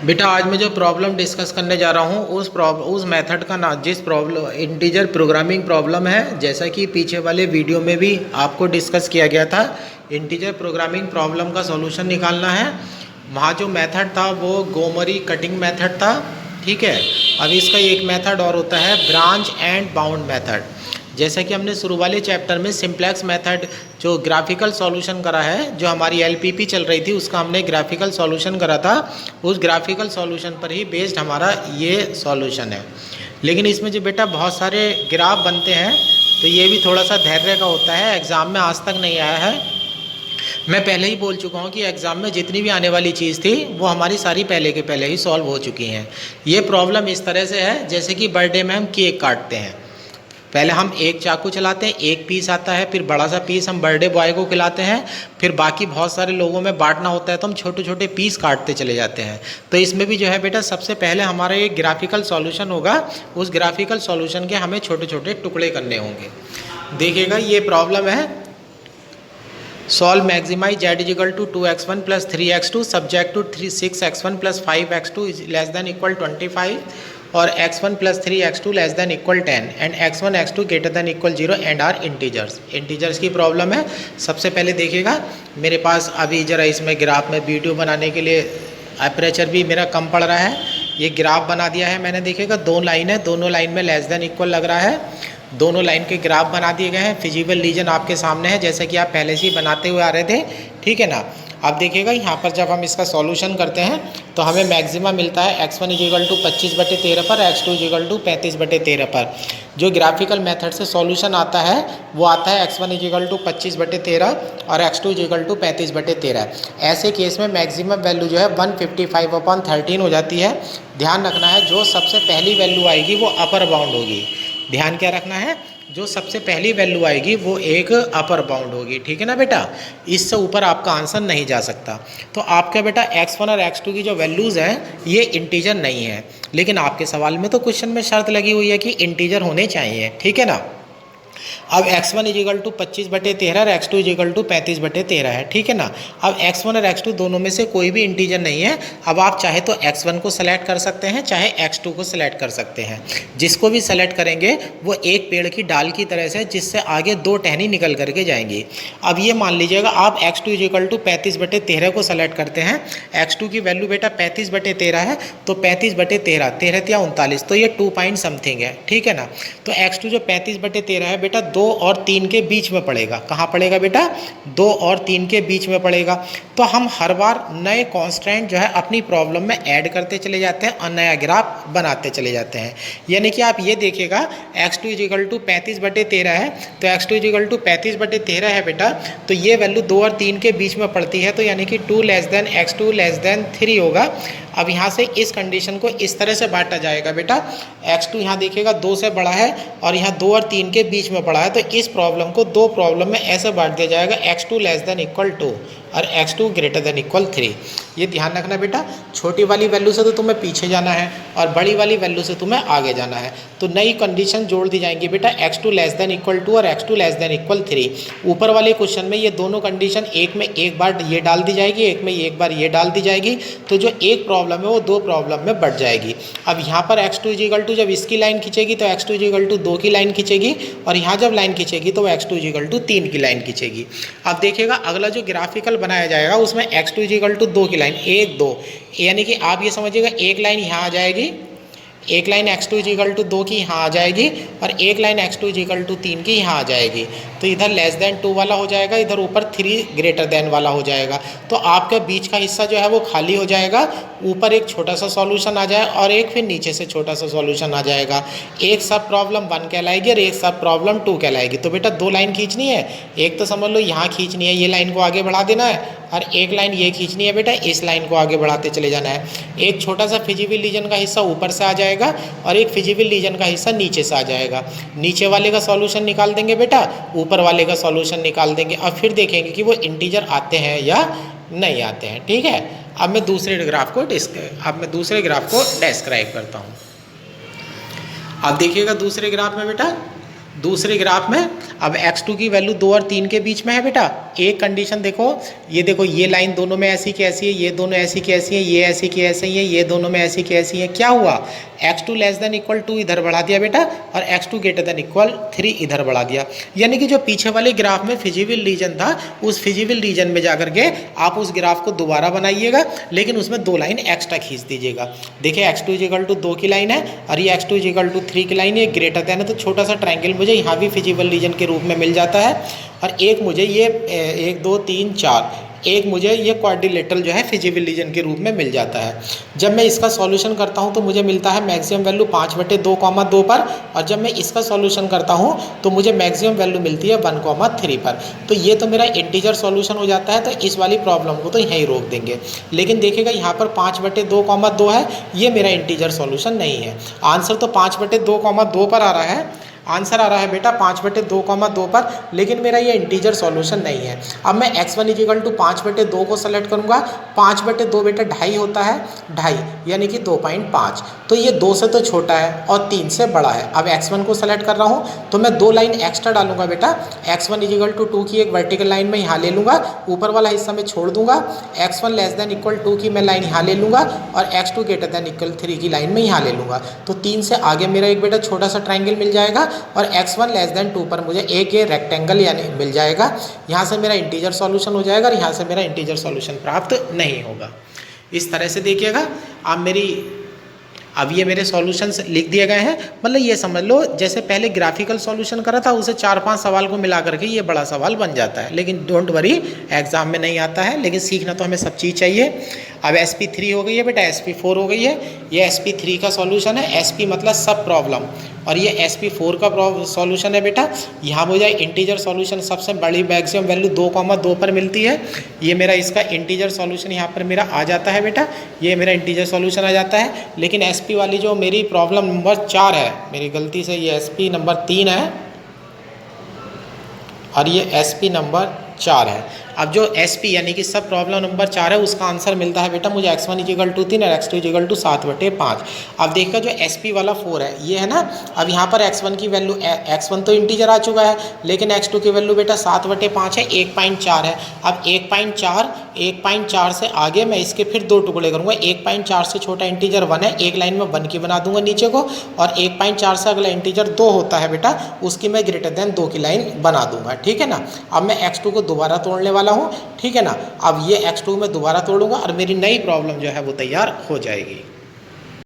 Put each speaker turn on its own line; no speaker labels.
बेटा आज मैं जो प्रॉब्लम डिस्कस करने जा रहा हूँ उस मेथड का ना जिस प्रॉब्लम इंटीजर प्रोग्रामिंग प्रॉब्लम है, जैसा कि पीछे वाले वीडियो में भी आपको डिस्कस किया गया था। इंटीजर प्रोग्रामिंग प्रॉब्लम का सॉल्यूशन निकालना है। वहाँ जो मेथड था वो गोमरी कटिंग मेथड था, ठीक है। अब इसका एक मेथड और होता है ब्रांच एंड बाउंड मेथड। जैसा कि हमने शुरू वाले चैप्टर में सिंप्लेक्स मेथड जो ग्राफिकल सॉल्यूशन करा है, जो हमारी एलपीपी चल रही थी उसका हमने ग्राफिकल सॉल्यूशन करा था, उस ग्राफिकल सॉल्यूशन पर ही बेस्ड हमारा ये सॉल्यूशन है। लेकिन इसमें जो बेटा बहुत सारे ग्राफ बनते हैं, तो ये भी थोड़ा सा धैर्य का होता है। एग्ज़ाम में आज तक नहीं आया है। मैं पहले ही बोल चुका हूँ कि एग्ज़ाम में जितनी भी आने वाली चीज़ थी वो हमारी सारी पहले के पहले ही सॉल्व हो चुकी हैं। ये प्रॉब्लम इस तरह से है जैसे कि बर्थडे में हम केक काटते हैं। पहले हम एक चाकू चलाते हैं, एक पीस आता है, फिर बड़ा सा पीस हम बर्थडे बॉय को खिलाते हैं, फिर बाकी बहुत सारे लोगों में बांटना होता है तो हम छोटे छोटे पीस काटते चले जाते हैं। तो इसमें भी जो है बेटा सबसे पहले हमारा एक ग्राफिकल सॉल्यूशन होगा, उस ग्राफिकल सॉल्यूशन के हमें छोटे छोटे टुकड़े करने होंगे। देखिएगा ये प्रॉब्लम है, solve maximize z is equal to 2x1 plus 3x2 subject to 6x1 plus 5x2 less than equal 25 और x1 plus 3x2 less than equal 10 and x1 x2 greater than equal 0 and are integers की problem है। सबसे पहले देखिएगा मेरे पास अभी ज़रा इसमें ग्राफ में वीडियो बनाने के लिए अपर्चर भी मेरा कम पड़ रहा है। ये ग्राफ बना दिया है मैंने। देखिएगा दो लाइन है, दोनों लाइन में लेस देन इक्वल लग रहा है, दोनों लाइन के ग्राफ बना दिए गए हैं। फिजिबल रीजन आपके सामने है जैसे कि आप पहले से ही बनाते हुए आ रहे थे, ठीक है ना। अब देखिएगा यहाँ पर जब हम इसका सॉल्यूशन करते हैं तो हमें मैक्सिमा मिलता है x1 इजिकल टू 25/13 पर, x2 इजिकल टू 35/13 पर। जो ग्राफिकल मेथड से सॉल्यूशन आता है वो आता है x1 इजिकल टू 25/13 और x2 इजिकल टू 35/13। ऐसे केस में मैक्सिमम वैल्यू जो है 155/13 हो जाती है। ध्यान रखना है जो सबसे पहली वैल्यू आएगी वो अपर बाउंड होगी। ध्यान क्या रखना है, जो सबसे पहली वैल्यू आएगी वो एक अपर बाउंड होगी, ठीक है ना बेटा। इससे ऊपर आपका आंसर नहीं जा सकता। तो आपका बेटा x1 और x2 की जो वैल्यूज़ हैं ये इंटीजर नहीं है, लेकिन आपके सवाल में तो क्वेश्चन में शर्त लगी हुई है कि इंटीजर होने चाहिए, ठीक है ना। अब x1 इजिकल टू 25/13 और x2 इजिकल टू 35/13 है, ठीक है ना। अब x1 और x2 दोनों में से कोई भी इंटीजर नहीं है। अब आप चाहे तो x1 को सेलेक्ट कर सकते हैं, चाहे x2 को सेलेक्ट कर सकते हैं। जिसको भी सेलेक्ट करेंगे वो एक पेड़ की डाल की तरह से जिससे आगे दो टहनी निकल करके जाएंगी। अब ये मान लीजिएगा आप x2 इजिकल टू 35/13 को सेलेक्ट करते हैं। x2 की वैल्यू बेटा 35/13 है, तो 35/13 13 या 39, तो ये 2 पॉइंट समथिंग है, ठीक है ना। तो x2 जो 35/13 है बेटा 2 और 3 के बीच में पड़ेगा। कहाँ पड़ेगा बेटा, 2 और 3 के बीच में पड़ेगा। तो हम हर बार नए कांस्टेंट जो है अपनी प्रॉब्लम में ऐड करते चले जाते हैं और नया ग्राफ बनाते चले जाते हैं। यानी कि आप ये देखिएगा x2 इजिकल टू 35/13 है, तो x2 इजिकल टू 35/13 है बेटा, तो ये वैल्यू 2 और 3 के बीच में पड़ती है, तो यानी कि 2 less than x2 less than 3 होगा। अब यहाँ से इस कंडीशन को इस तरह से बांटा जाएगा बेटा, x2 यहाँ देखिएगा 2 से बड़ा है और यहाँ 2 और 3 के बीच में पड़ा है, तो इस प्रॉब्लम को दो प्रॉब्लम में ऐसे बांट दिया जाएगा, x2 लेस देन इक्वल 2 और x2 ग्रेटर देन इक्वल 3। ये ध्यान रखना बेटा, छोटी वाली वैल्यू से तो तुम्हें पीछे जाना है और बड़ी वाली वैल्यू से तुम्हें आगे जाना है। तो नई कंडीशन जोड़ दी जाएंगी बेटा, x2 लेस देन इक्वल 2 और x2 लेस देन इक्वल 3। ऊपर वाले क्वेश्चन में ये दोनों कंडीशन एक में एक बार ये डाल दी जाएगी, एक में एक बार ये डाल दी जाएगी, तो जो एक प्रॉब्लम है वो दो प्रॉब्लम में बढ़ जाएगी। अब यहाँ पर x2 इजिकल टू जब इसकी लाइन खींचेगी तो x2 इजिकल टू 2 की लाइन खींचेगी, और यहाँ जब लाइन खींचेगी तो x2 इजिकल टू 3 की लाइन खींचेगी। अब देखिएगा अगला जो ग्राफिकल बनाया जाएगा उसमें x2 इजिकल टू 2 की लाइन 1 2, यानी कि आप ये समझिएगा एक लाइन यहाँ आ जाएगी, एक लाइन x2 इजिकल टू 2 की यहाँ आ जाएगी और एक लाइन x2 इजिकल टू 3 की यहाँ आ जाएगी। तो इधर लेस देन 2 वाला हो जाएगा, इधर ऊपर 3 ग्रेटर देन वाला हो जाएगा। तो आपका बीच का हिस्सा जो है वो खाली हो जाएगा, ऊपर एक छोटा सा सॉल्यूशन आ जाए और एक फिर नीचे से छोटा सा सॉल्यूशन आ जाएगा। एक सब प्रॉब्लम 1 कहलाएगी और एक सब प्रॉब्लम 2 कहलाएगी। तो बेटा दो लाइन खींचनी है, एक तो समझ लो यहाँ खींचनी है, ये लाइन को आगे बढ़ा देना है, और एक लाइन ये खींचनी है बेटा, इस लाइन को आगे बढ़ाते चले जाना है। एक छोटा सा फिजिबल रीजन का हिस्सा ऊपर से आ जाएगा और एक फिजिबल रीजन का हिस्सा नीचे से आ जाएगा। नीचे वाले का सॉल्यूशन निकाल देंगे बेटा, ऊपर वाले का सॉल्यूशन निकाल देंगे, और फिर देखेंगे कि वो इंटीजर आते हैं या नहीं आते हैं, ठीक है। अब मैं दूसरे ग्राफ को डिस्क्राइब करता हूँ। अब देखिएगा दूसरे ग्राफ में बेटा दूसरे ग्राफ में अब x2 की वैल्यू 2 और 3 के बीच में है बेटा। एक कंडीशन देखो, ये लाइन दोनों में ऐसी की ऐसी है, ये दोनों ऐसी की ऐसी है, ये ऐसी की ऐसी है, ये दोनों में ऐसी की ऐसी है। क्या हुआ, x2 लेस देन इक्वल 2 इधर बढ़ा दिया बेटा और x2 ग्रेटर देन इक्वल 3 इधर बढ़ा दिया। यानी कि जो पीछे वाले ग्राफ में फिजिबल रीजन था, उस फिजिबल रीजन में जाकर के आप उस ग्राफ को दोबारा बनाइएगा, लेकिन उसमें 2 लाइन एक्स्ट्रा खींच दीजिएगा। देखिए x2 = 2 की लाइन है और ये x2 = 3 की लाइन है, ग्रेटर देन है, तो छोटा सा ट्रायंगल मुझे यहाँ भी फिजिबल रीजन के रूप में मिल जाता है। और एक मुझे ये 1 2 3 4 एक मुझे ये क्वाड्रिलेटरल जो है फिजिबल रीजन के रूप में मिल जाता है। जब मैं इसका सॉल्यूशन करता हूँ तो मुझे मिलता है मैक्सिमम वैल्यू 5/2, 2 पर, और जब मैं इसका सॉल्यूशन करता हूँ तो मुझे मैक्सिमम वैल्यू मिलती है 1, 3 पर। तो ये तो मेरा इंटीजर सॉल्यूशन हो जाता है। तो इस वाली प्रॉब्लम को तो यहीं रोक देंगे। लेकिन देखिएगा यहाँ पर 5/2, 2 है, ये मेरा इंटीजर सॉल्यूशन नहीं है। आंसर तो 5/2, 2 पर आ रहा है, आंसर आ रहा है बेटा 5/2, 2 पर, लेकिन मेरा ये इंटीजर सॉल्यूशन नहीं है। अब मैं x1 = 5/2 को सेलेक्ट करूँगा। 5/2 बेटा 2.5 होता है, 2.5 यानी कि 2.5। तो ये 2 से तो छोटा है और 3 से बड़ा है। अब x1 को सेलेक्ट कर रहा हूँ तो मैं 2 लाइन एक्स्ट्रा डालूंगा बेटा। x1 = 2 की एक वर्टिकल लाइन में यहाँ ले लूँगा, ऊपर वाला हिस्सा में छोड़ दूंगा। x1 ≤ 2 की मैं लाइन यहाँ ले लूँगा और x2 > 3 की लाइन में यहाँ ले लूँगा। तो 3 से आगे मेरा एक बेटा छोटा सा ट्रायंगल मिल जाएगा और x1 < 2 पर मुझे एक ये रेक्टेंगल यानी मिल जाएगा। यहाँ से मेरा इंटीजर सॉल्यूशन हो जाएगा और यहाँ से मेरा इंटीजर सॉल्यूशन प्राप्त नहीं होगा। इस तरह से देखिएगा आप अब ये मेरे सॉल्यूशंस लिख दिए गए हैं। मतलब ये समझ लो जैसे पहले ग्राफिकल सॉल्यूशन करा था, उसे 4-5 सवाल को मिला करके ये बड़ा सवाल बन जाता है। लेकिन डोंट वरी, एग्जाम में नहीं आता है, लेकिन सीखना तो हमें सब चीज़ चाहिए। अब SP3 हो गई है बेटा, SP4 हो गई है। ये SP3 का सॉल्यूशन है, SP मतलब सब प्रॉब्लम, और ये SP4 का सॉल्यूशन है बेटा। यहाँ मुझे इंटीजर सॉल्यूशन सबसे बड़ी मैक्सिमम वैल्यू 2, 2 पर मिलती है। ये मेरा इसका इंटीजर सॉल्यूशन यहाँ पर मेरा आ जाता है बेटा, ये मेरा इंटीजर सॉल्यूशन आ जाता है। लेकिन SP वाली जो मेरी प्रॉब्लम नंबर 4 है, मेरी गलती से ये SP नंबर 3 है और ये SP नंबर 4 है। अब जो SP यानी कि सब प्रॉब्लम नंबर 4 है, उसका आंसर मिलता है बेटा मुझे x1 = 3 और x2 = 7/5। अब देखिए जो SP वाला 4 है ये है ना। अब यहाँ पर x1 की वैल्यू, x1 तो इंटीजर आ चुका है, लेकिन x2 की वैल्यू बेटा 7/5 है, 1.4 है। अब 1.4 से आगे मैं इसके फिर 2 टुकड़े करूँगा। 1.4 से छोटा इंटीजर 1 है, एक लाइन में 1 की बना दूंगा नीचे को, और 1.4 से अगला इंटीजर 2 होता है बेटा, उसकी मैं <2 की लाइन बना दूंगा। ठीक है ना। अब मैं x2 को दोबारा तोड़ने वाला हूँ, ठीक है ना। अब ये x2 में दोबारा तोड़ूंगा और मेरी नई प्रॉब्लम जो है वो तैयार हो जाएगी।